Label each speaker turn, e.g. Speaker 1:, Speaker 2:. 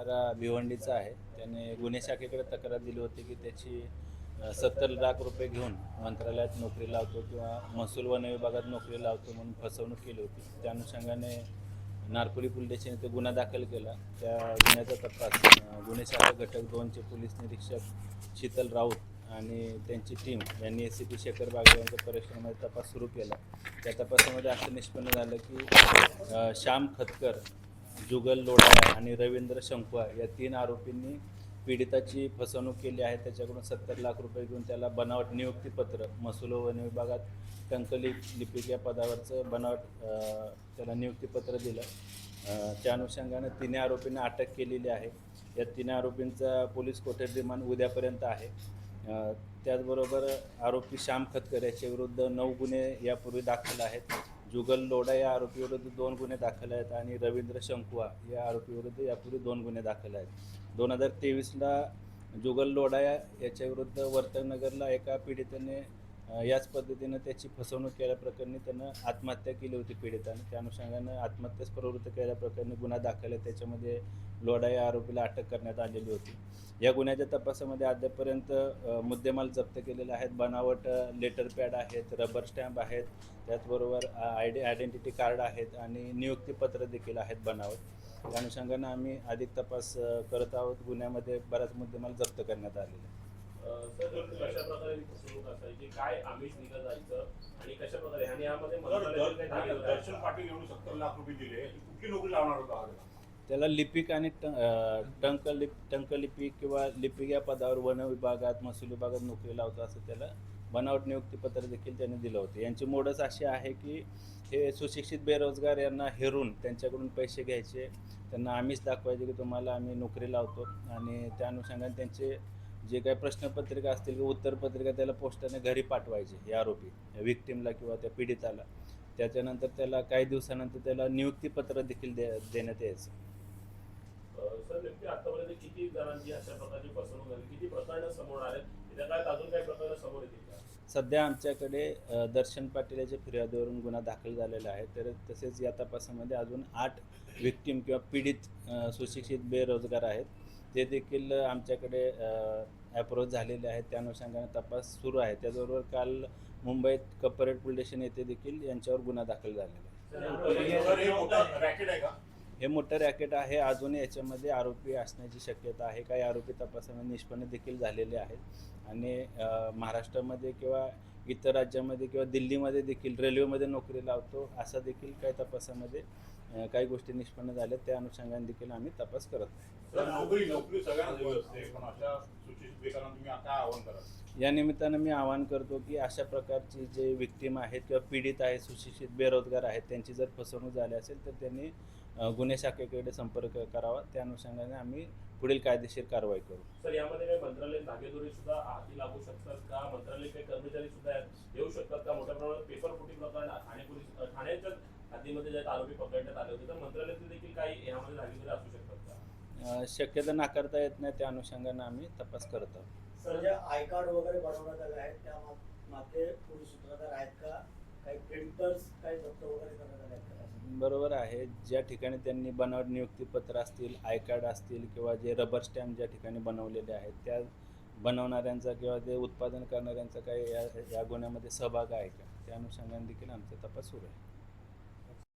Speaker 1: राहणारा भिवंडीचा आहे. त्याने गुन्हे शाखेकडे तक्रार दिली होती की त्याची 70 लाख रुपये घेऊन मंत्रालयात नोकरी लावतो किंवा महसूल वन विभागात नोकरी लावतो म्हणून फसवणूक केली होती. त्या अनुषंगाने नारपुली पोलीस स्टेशनने तो गुन्हा दाखल केला. त्या गुन्ह्याचा तपास गुन्हे शाखा घटक 2चे पोलीस निरीक्षक शीतल राऊत आणि त्यांची टीम यांनी ACP शेखर बागवे यांच्या परीक्षणामध्ये तपास सुरू केला. त्या तपासामध्ये असं निष्पन्न झालं की श्याम खतकर, जुगल लोढा आणि रवींद्र शंकुआ या 3 आरोपींनी पीडिताची फसवणूक केली आहे. त्याच्याकडून 70 लाख रुपये घेऊन त्याला बनावट नियुक्तीपत्र महसूल वन विभागात टंकलिपिक या पदावरचं बनावट त्याला नियुक्तीपत्र दिलं. त्या अनुषंगाने 3 आरोपींना अटक केलेली आहे. या 3 आरोपींचा पोलीस कोठडी रिमांड उद्यापर्यंत आहे. त्याचबरोबर आरोपी श्याम खतकर याच्याविरुद्ध 9 गुन्हे यापूर्वी दाखल आहेत. जुगल लोढा या आरोपीविरुद्ध 2 गुन्हे दाखल आहेत आणि रवींद्र शंकुआ या आरोपीविरुद्ध यापूर्वी 2 गुन्हे दाखल आहेत. 2023ला जुगल लोढा याच्याविरुद्ध वर्तकनगरला एका पीडितेने याच पद्धतीनं त्याची फसवणूक केल्याप्रकरणी त्यानं आत्महत्या केली होती पीडिताने. त्या अनुषंगानं आत्महत्यास प्रवृत्त केल्याप्रकरणी गुन्हा दाखल आहे. त्याच्यामध्ये लोढा या आरोपीला अटक करण्यात आलेली होती. या गुन्ह्याच्या तपासामध्ये अद्यापर्यंत मुद्देमाल जप्त केलेले आहेत. बनावट लेटर पॅड आहेत, रबर स्टॅम्प आहेत, त्याचबरोबर आयडेंटिटी कार्ड आहेत आणि नियुक्तीपत्र देखील आहेत बनावट. त्या अनुषंगानं आम्ही अधिक तपास करत आहोत. गुन्ह्यामध्ये बराच मुद्देमाल जप्त करण्यात आलेला आहे.
Speaker 2: सर कशा प्रकारे फसवणूक असायची, काय आमिष निघत जायचं आणि कशा प्रकारे आणि यामध्ये
Speaker 3: दर्शन पाटील एवढे 70 लाख रुपये दिले, कुठली नोकरी लावणार होता?
Speaker 1: त्याला लिपिक आणि टंकलिपिक किंवा लिपिक या पदावर वन विभागात महसूल विभागात नोकरी लावतो असं त्याला बनावट नियुक्तीपत्र देखील त्याने दिलं होतं. यांची मोडच अशी आहे की हे सुशिक्षित बेरोजगार यांना हेरून त्यांच्याकडून पैसे घ्यायचे, त्यांना आमिष दाखवायचे की तुम्हाला आम्ही नोकरी लावतो आणि त्या अनुषंगाने त्यांचे जे काही प्रश्नपत्रिका असतील किंवा उत्तरपत्रिका त्याला पोस्टाने घरी पाठवायचे हे आरोपी विक्टिमला किंवा त्या पीडिताला. त्याच्यानंतर त्याला काही दिवसानंतर त्याला नियुक्तीपत्र देखील देण्यात यायचं.
Speaker 2: सर नेमकी आतापर्यंत किती जणांची अशा प्रकारची फसवणूक झाली, किती प्रकरणं समोर आले, त्या काळात अजून काही प्रकरणं समोर येतील का?
Speaker 1: सध्या आमच्याकडे दर्शन पाटील याच्या फिर्यादीवरून गुन्हा दाखल झालेला आहे. तर तसेच या तपासामध्ये अजून 8 विक्टिम किंवा पीडित सुशिक्षित बेरोजगार आहेत. ते देखील आमच्याकडे अप्रोच झालेले आहेत. त्या अनुषंगाने तपास सुरू आहे. त्याचबरोबर काल मुंबईत कपरेट पोलीस स्टेशन येथे देखील यांच्यावर गुन्हा दाखल झालेला आहे. हे मोठं रॅकेट आहे. अजून याच्यामध्ये आरोपी असण्याची शक्यता आहे. काही आरोपी तपासामध्ये निष्पन्न देखील झालेले आहेत आणि महाराष्ट्रामध्ये किंवा इतर राज्यामध्ये किंवा दिल्लीमध्ये देखील रेल्वेमध्ये नोकरी लावतो असा देखील काही तपासामध्ये काही गोष्टी निष्पन्न झाल्या. त्या अनुषंगाने देखील आम्ही तपास करत आहोत. या निमित्तानं मी आवाहन करतो की अशा प्रकारची जे विक्टीम आहेत किंवा पीडित आहेत, सुशिक्षित बेरोजगार आहेत, त्यांची जर फसवणूक झाली असेल तर त्यांनी गुन्हे शाखेकडे संपर्क करावा. त्या अनुषंगाने आम्ही पुढील कायदेशीर कारवाई करू.
Speaker 2: सर यामध्ये काही मंत्रालयीन धागेदोरी सुद्धा हाती लागू शकतात का? मंत्रालयीन काही कर्मचारी सुद्धा येऊ शकतात का? मोठ्या प्रमाणात पेपर फुटी प्रकरण ठाण्याच्या हद्दीमध्ये जे आरोपी पकडण्यात आले होते तर मंत्रालयातील देखील काही यामध्ये धागेदोरी असू शकतात का?
Speaker 1: शक्यता नाकारता येत नाही. त्या अनुषंगाने आम्ही तपास करत आहोत.
Speaker 4: सर जे आय कार्ड वगैरे बनवण्यात आले आहेत त्या मागे पोलीस सूत्रधार आहेत का? काही प्रिंटर्स काही जप्त वगैरे करण्यात आले आहेत का?
Speaker 1: बरोबर आहे. ज्या ठिकाणी त्यांनी बनावट नियुक्तीपत्र असतील, आय कार्ड असतील किंवा जे रबर स्टॅम्प ज्या ठिकाणी बनवलेले आहेत त्या बनवणाऱ्यांचा किंवा ते उत्पादन करणाऱ्यांचा काही या गुन्ह्यामध्ये सहभाग आहे का? त्या अनुषंगाने देखील आमचा तपास सुरू आहे.